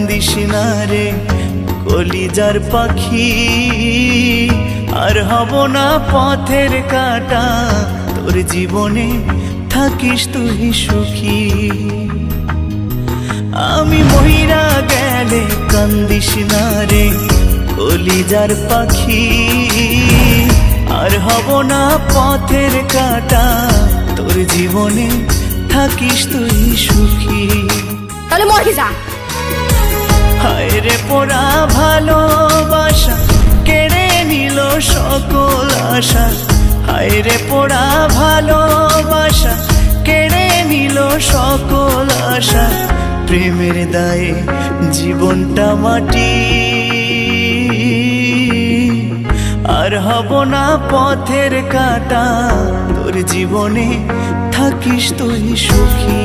কান্দিস না রে কলিজার পাখি, আর হব না পথের কাঁটা, তোর জীবনে থাকিস তুই সুখী। আমি মহিরা গেলে কান্দিস না রে কলিজার পাখি, আর হব না পথের কাঁটা, তোর জীবনে থাকিস তুই সুখী। তাহলে মরে যা। হায় রে পোড়া ভালোবাসা কেড়ে নিল সকল আশা, হায় রে পোড়া ভালোবাসা কেড়ে নিল সকল আশা, প্রেমের দায়ে জীবনটা মাটি, আর হব না পথের কাঁটা, তোর জীবনে থাকিস তুই সুখী।